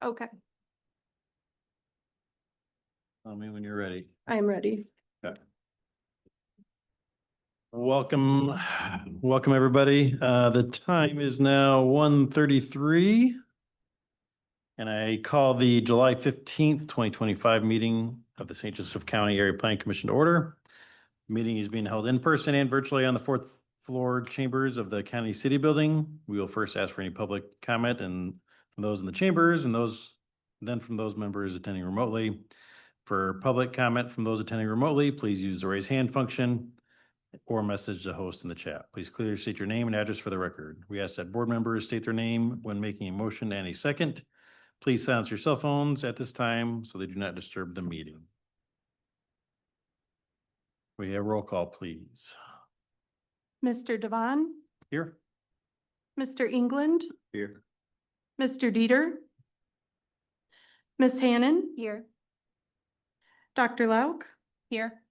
Okay, Tell me when you're ready. I'm ready. Okay. Welcome, everybody. The time is now 1:33. And I call the July 15th, 2025 meeting of the St. Joseph County Area Planning Commission to order. Meeting is being held in person and virtually on the fourth floor chambers of the County City Building. We will first ask for any public comment and from those in the chambers and then from those members attending remotely. For public comment from those attending remotely, please use the raise hand function or message the host in the chat. Please clearly state your name and address for the record. We ask that board members state their name when making a motion and a second. Please silence your cell phones at this time so they do not disturb the meeting. We have roll call, please. Mr. Devon, Here? Mr. England, Here. Mr. Dieter, Ms. Hannon, Here. Dr. Lauk, Here.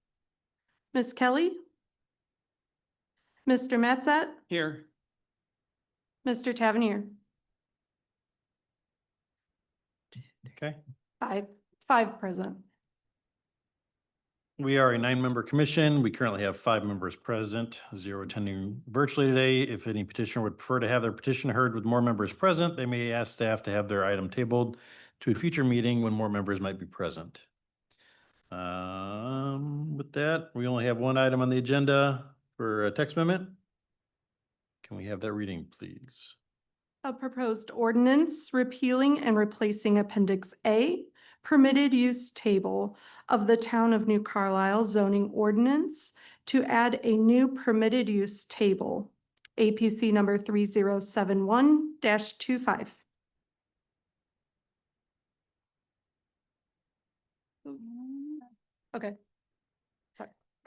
Ms. Kelly, Mr. Matzat, Here. Mr. Tavernier. Okay. Five present. We are a 9-member commission. We currently have 5 members present, 0 attending virtually today. If any petitioner would prefer to have their petition heard with more members present, they may ask staff to have their item tabled to a future meeting when more members might be present. With that, we only have one item on the agenda for a text amendment. Can we have that reading, please? A proposed ordinance repealing and replacing Appendix A, permitted use table of the Town of New Carlisle zoning ordinance to add a new permitted use table, APC number 3071-25. Okay.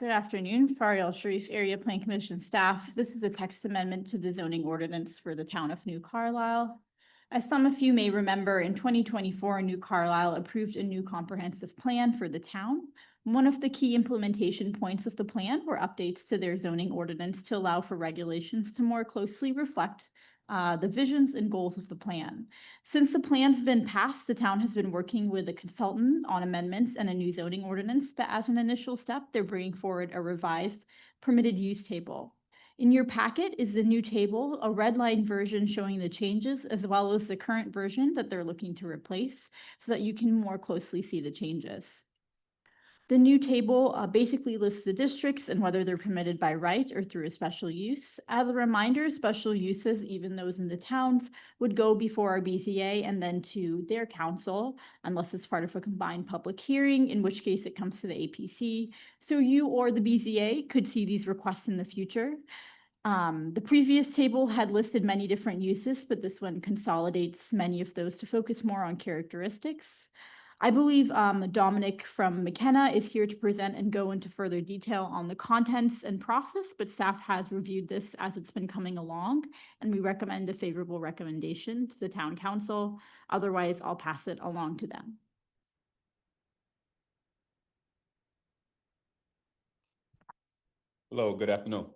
Good afternoon, Fariel Sharif, Area Plan Commission staff. This is a text amendment to the zoning ordinance for the Town of New Carlisle. As some of you may remember, in 2024, New Carlisle approved a new comprehensive plan for the town. One of the key implementation points of the plan were updates to their zoning ordinance to allow for regulations to more closely reflect the visions and goals of the plan. Since the plan's been passed, the town has been working with a consultant on amendments and a new zoning ordinance, but as an initial step, they're bringing forward a revised permitted use table. In your packet is the new table, a red line version showing the changes, as well as the current version that they're looking to replace so that you can more closely see the changes. The new table basically lists the districts and whether they're permitted by right or through a special use. As a reminder, special uses, even those in the towns, would go before our BZA and then to their council, unless it's part of a combined public hearing, in which case it comes to the APC. So you or the BZA could see these requests in the future. The previous table had listed many different uses, but this one consolidates many of those to focus more on characteristics. I believe Dominic from McKenna is here to present and go into further detail on the contents and process, but staff has reviewed this as it's been coming along, and we recommend a favorable recommendation to the town council. Otherwise, I'll pass it along to them. Hello, good afternoon.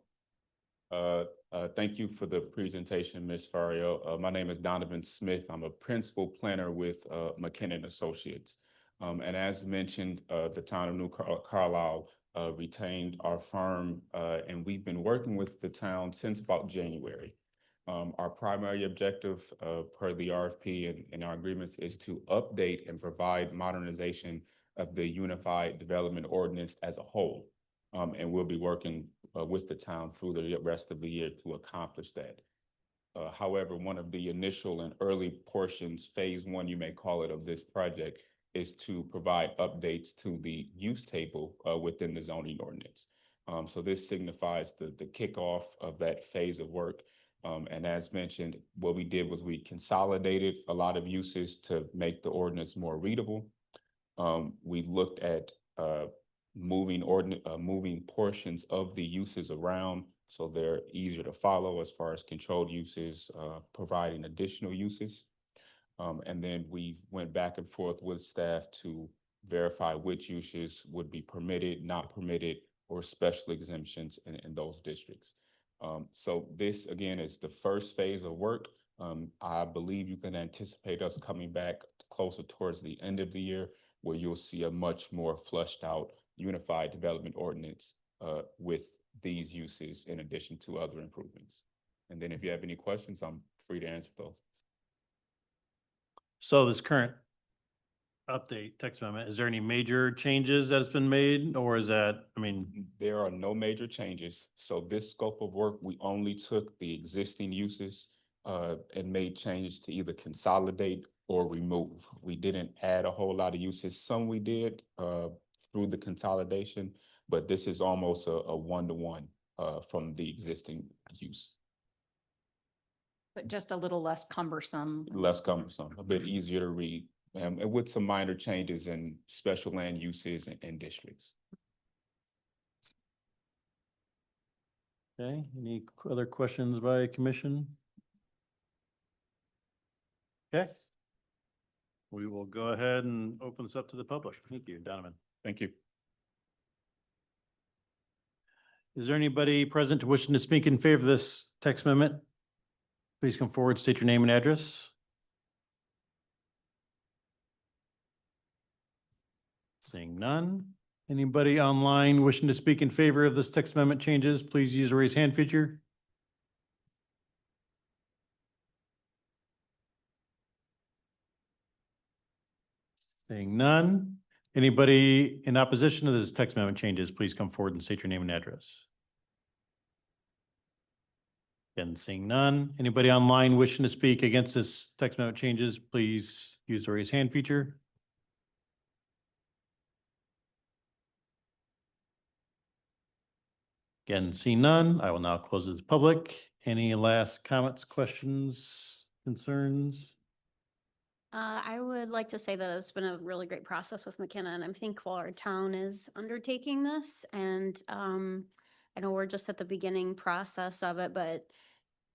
Thank you for the presentation, Ms. Fario. My name is Donovan Smith. I'm a principal planner with McKinnon Associates. And as mentioned, the town of New Carlisle retained our firm, and we've been working with the town since about January. Our primary objective per the RFP and our agreements is to update and provide modernization of the Unified Development Ordinance as a whole. And we'll be working with the town through the rest of the year to accomplish that. However, one of the initial and early portions, phase 1, you may call it, of this project is to provide updates to the use table within the zoning ordinance. So this signifies the kickoff of that phase of work. And as mentioned, what we did was we consolidated a lot of uses to make the ordinance more readable. We looked at moving portions of the uses around so they're easier to follow as far as controlled uses, providing additional uses. And then we went back and forth with staff to verify which uses would be permitted, not permitted, or special exemptions in those districts. So this, again, is the first phase of work. I believe you can anticipate us coming back closer towards the end of the year where you'll see a much more flushed out unified development ordinance with these uses in addition to other improvements. And then if you have any questions, I'm free to answer those. So this current update text amendment, is there any major changes that has been made, or is that, I mean, There are no major changes. So this scope of work, we only took the existing uses and made changes to either consolidate or remove. We didn't add a whole lot of uses. Some we did through the consolidation, but this is almost a one-to-one from the existing use. But just a little less cumbersome. Less cumbersome, a bit easier to read, and with some minor changes in special land uses and districts. okay, any other questions by commission? Okay. We will go ahead and open this up to the public. Thank you, Donovan. Thank you. Is there anybody present wishing to speak in favor of this text amendment? Please come forward, state your name and address. Seeing none. Anybody online wishing to speak in favor of this text amendment changes, please use the raise hand feature. Seeing none. Anybody in opposition to this text amendment changes, please come forward and state your name and address. Again, seeing none. Anybody online wishing to speak against this text amendment changes, please use the raise hand feature. Again, seeing none, I will now close it to the public. Any last comments, questions, concerns? I would like to say that it's been a really great process with McKenna, and I'm thankful our town is undertaking this. And I know we're just at the beginning process of it, but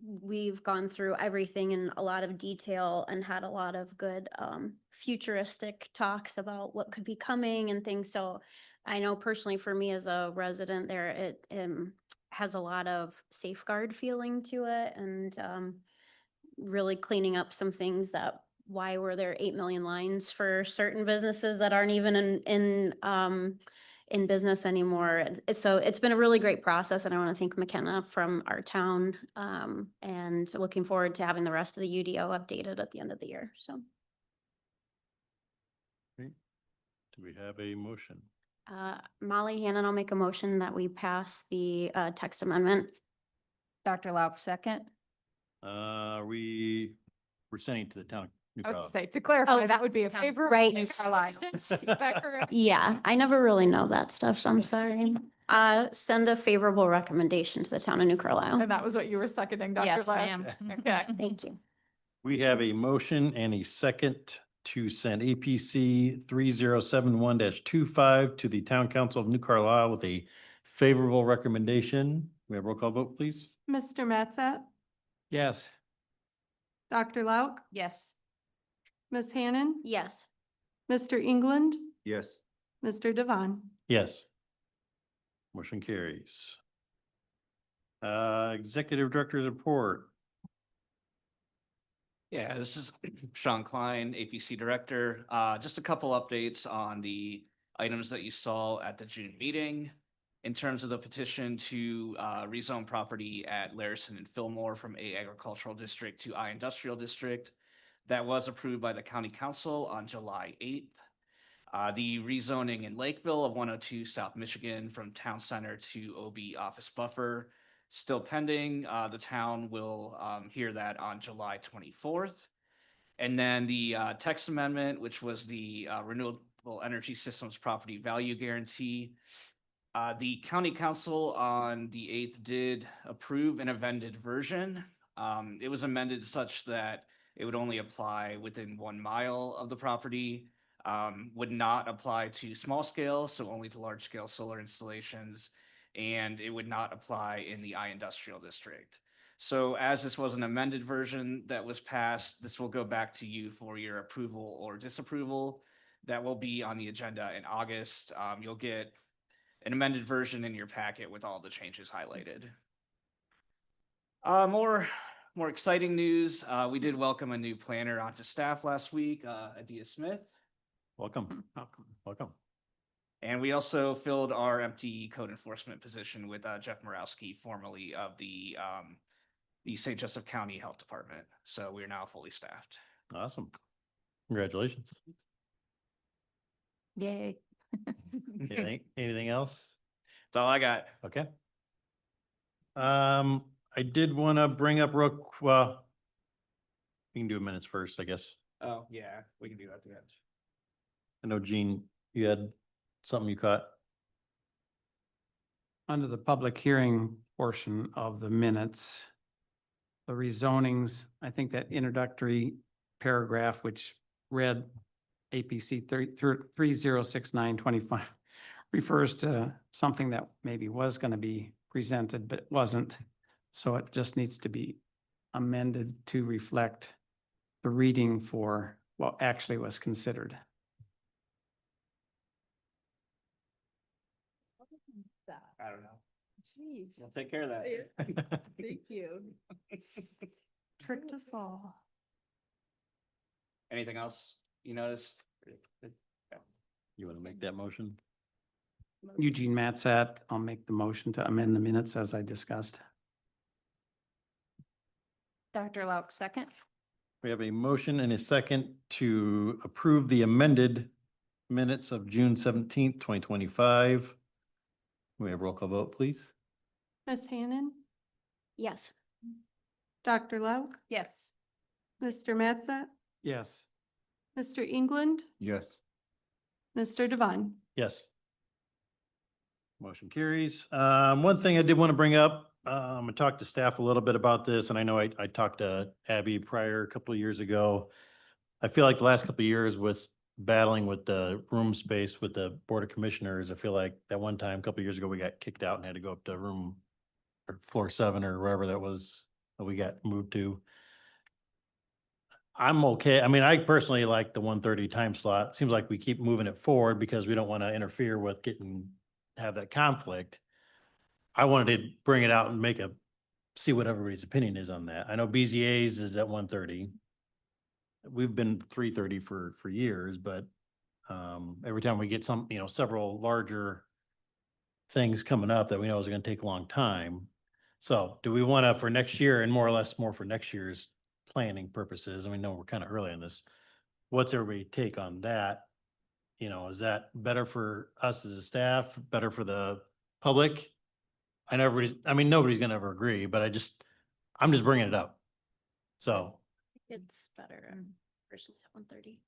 we've gone through everything in a lot of detail and had a lot of good futuristic talks about what could be coming and things. So I know personally for me as a resident there, it has a lot of safeguard feeling to it, and really cleaning up some things that why were there 8 million lines for certain businesses that aren't even in business anymore. So it's been a really great process, and I want to thank McKenna from our town, and looking forward to having the rest of the UDO updated at the end of the year. So Do we have a motion? Molly Hannon, I'll make a motion that we pass the text amendment. Dr. Lauf, second. We're sending it to the town. of New I was Carlisle. gonna say, to clarify, Oh, that would be a town. favor. of Right. New Carlisle. Is that correct? Yeah, I never really know that stuff, so I'm sorry. Send a favorable recommendation to the town of New Carlisle. And that was what you were seconding, Dr. Yes, Lauf? ma'am. Okay. Thank you. We have a motion and a second to send APC 3071-25 to the Town Council of New Carlisle with a favorable recommendation. We have roll call vote, please. Mr. Matsat, Yes. Dr. Lauk, Yes. Ms. Hannon, Yes. Mr. England, Yes. Mr. Devon. Yes. Motion carries. Executive Director's report. Yeah, this is Sean Klein, APC Director. Just a couple updates on the items that you saw at the June meeting. In terms of the petition to rezone property at Larison and Fillmore from A Agricultural District to I Industrial District, that was approved by the County Council on July 8th. The rezoning in Lakeville of 102 South Michigan from Town Center to OB Office Buffer, still pending. The town will hear that on July 24th. And then the text amendment, which was the Renewable Energy Systems Property Value Guarantee. The County Council on the 8th did approve an amended version. It was amended such that it would only apply within 1 mile of the property, would not apply to small scale, so only to large scale solar installations, and it would not apply in the I Industrial District. So as this was an amended version that was passed, this will go back to you for your approval or disapproval. That will be on the agenda in August. You'll get an amended version in your packet with all the changes highlighted. More more exciting news, we did welcome a new planner onto staff last week, Adia Smith. Welcome, welcome, welcome. And we also filled our empty code enforcement position with Jeff Morowski, formerly of the St. Joseph County Health Department. So we are now fully staffed. Awesome. Congratulations. Yay. Anything else? That's all I got. Okay. I did want to bring up well, we can do minutes first, I guess. Oh, yeah, we can do that at the end. I know Gene, you had something you caught. Under the public hearing portion of the minutes, the rezonings, I think that introductory paragraph which read APC 306925 refers to something that maybe was going to be presented, but it wasn't. So it just needs to be amended to reflect the reading for what actually was considered. I don't know. Jeez. We'll take care of that. Thank you. Tricked us all. Anything else you noticed? You want to make that motion? Eugene Matsat, I'll make the motion to amend the minutes as I discussed. Dr. Lauk, second. We have a motion and a second to approve the amended minutes of June 17th, 2025. We have roll call vote, please. Ms. Hannon, Yes. Dr. Lauk, Yes. Mr. Matsat, Yes. Mr. England, Yes. Mr. Devon. Yes. Motion carries. One thing I did want to bring up, I talked to staff a little bit about this, and I know I talked to Abby prior a couple of years ago. I feel like the last couple of years with battling with the room space with the Board of Commissioners, I feel like that one time, a couple of years ago, we got kicked out and had to go up to room or floor 7 or wherever that was that we got moved to. I'm okay. I mean, I personally like the 1:30 time slot. Seems like we keep moving it forward because we don't want to interfere with have that conflict. I wanted to bring it out and see what everybody's opinion is on that. I know BZA's is at 1:30. We've been 3:30 for years, but every time we get several larger things coming up that we know is going to take a long time. So do we want to, for next year and more or less more for next year's planning purposes, and we know we're kind of early on this, what's everybody take on that? Is that better for us as a staff, better for the public? I know nobody's gonna ever agree, but I'm just bringing it up. So, It's better personally at 1:30.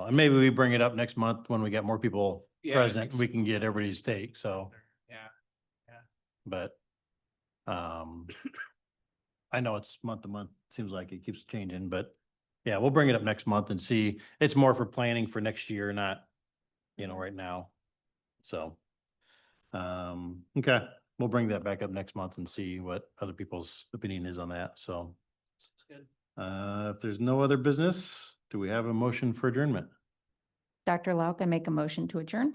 and maybe we bring it up next month when we get more people Yeah, present, next- we can get everybody's take, so, Yeah. but, I know it's month to month, seems like it keeps changing, but yeah, we'll bring it up next month and see. It's more for planning for next year, not, right now. So, okay, we'll bring that back up next month and see what other people's opinion is on that. So, That's good. if there's no other business, do we have a motion for adjournment? Dr. Lauk, I make a motion to adjourn.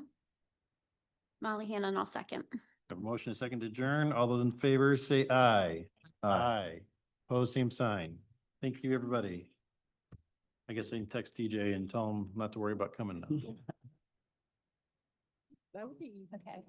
Molly Hannon, I'll second. Have a motion and a second to adjourn. All those in favor say aye. Aye. Pose same sign. Thank you, everybody. I guess I can text TJ and tell him not to worry about coming now. That would be okay.